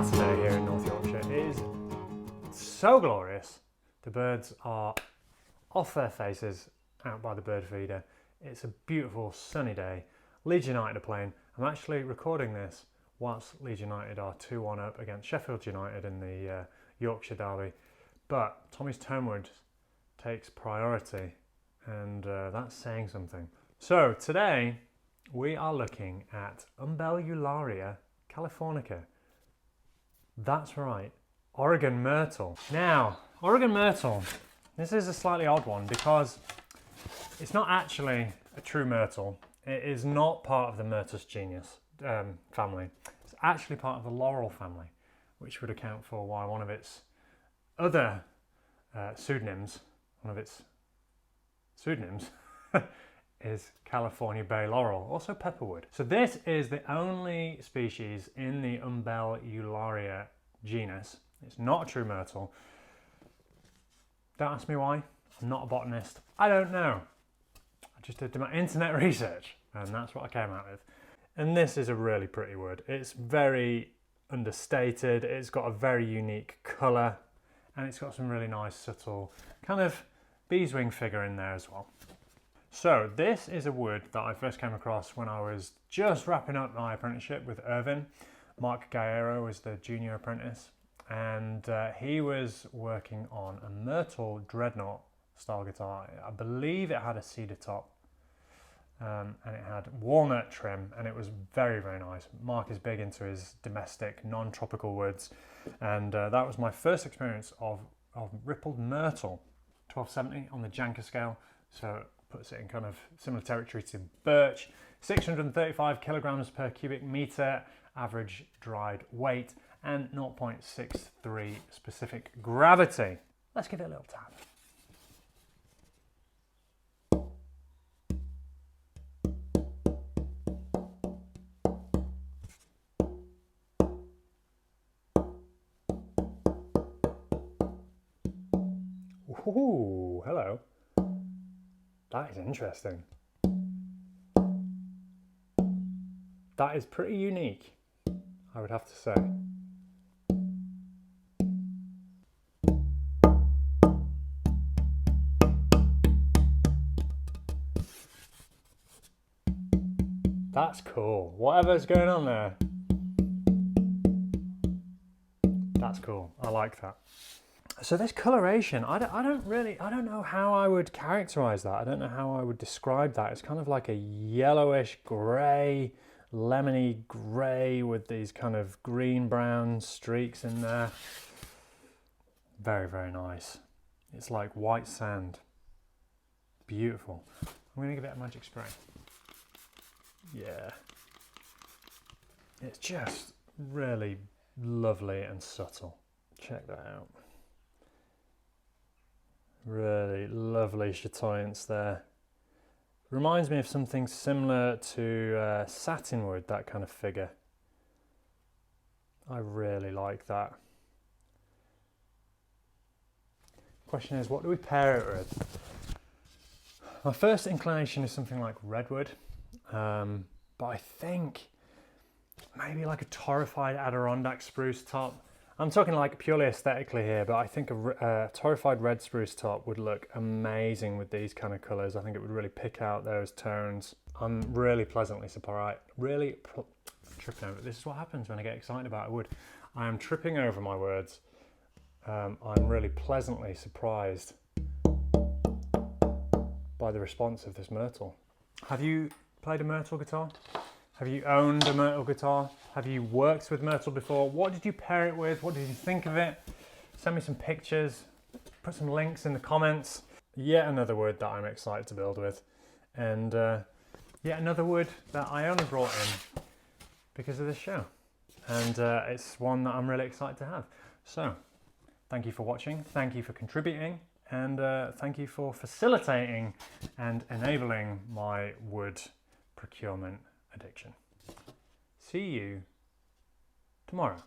Saturday here in North Yorkshire. It is so glorious. The birds are off their faces out by the bird feeder. It's a beautiful sunny day. Leeds United are playing. I'm actually recording this whilst Leeds United are 2-1 up against Sheffield United in the Yorkshire derby. But Tommy's Tonewood takes priority, and that's saying something. So today we are looking at Umbellularia californica. That's right, Oregon Myrtle. Now, Oregon Myrtle, this is a slightly odd one because it's not actually a true myrtle. It is not part of the Myrtus genus family. It's actually part of the Laurel family, which would account for why one of its other pseudonyms is California Bay Laurel, also pepperwood. So this is the only species in the Umbellularia genus. It's not a true myrtle. Don't ask me why. I'm not a botanist. I don't know. I just did my internet research and that's what I came out with. And this is a really pretty wood. It's very understated. It's got a very unique colour and it's got some really nice subtle kind of beeswing figure in there as well. So this is a wood that I first came across when I was just wrapping up my apprenticeship with Irvin. Mark Guerrero was the junior apprentice, and he was working on a Myrtle dreadnought style guitar. I believe it had a cedar top and it had walnut trim, and it was very, very nice. Mark is big into his domestic non-tropical woods, and that was my first experience of rippled myrtle. 1270 on the Janker scale, so puts it in kind of similar territory to birch. 635 kilograms per cubic meter average dried weight and 0.63 specific gravity. Let's give it a little tap. Ooh, hello. That is interesting. That is pretty unique, I would have to say. That's cool. Whatever's going on there. That's cool. I like that. So this coloration, I don't know how I would characterize that. I don't know how I would describe that. It's kind of like a yellowish grey, lemony grey with these kind of green brown streaks in there. Very, very nice. It's like white sand. Beautiful. I'm gonna give it a magic spray. Yeah. It's just really lovely and subtle. Check that out. Really lovely chatoyance there. Reminds me of something similar to satinwood, that kind of figure. I really like that. Question is, what do we pair it with? My first inclination is something like redwood, but I think maybe like a torrefied Adirondack spruce top. I'm talking like purely aesthetically here, but I think a torrefied red spruce top would look amazing with these kind of colours. I think it would really pick out those tones. I'm really pleasantly surprised. Tripping over. This is what happens when I get excited about a wood. I am tripping over my words. I'm really pleasantly surprised by the response of this myrtle. Have you played a myrtle guitar? Have you owned a myrtle guitar? Have you worked with myrtle before? What did you pair it with? What did you think of it? Send me some pictures, put some links in the comments. Yet another wood that I'm excited to build with. And yet another wood that I only brought in because of this show. And it's one that I'm really excited to have. So, thank you for watching, thank you for contributing, and thank you for facilitating and enabling my wood procurement addiction. See you tomorrow.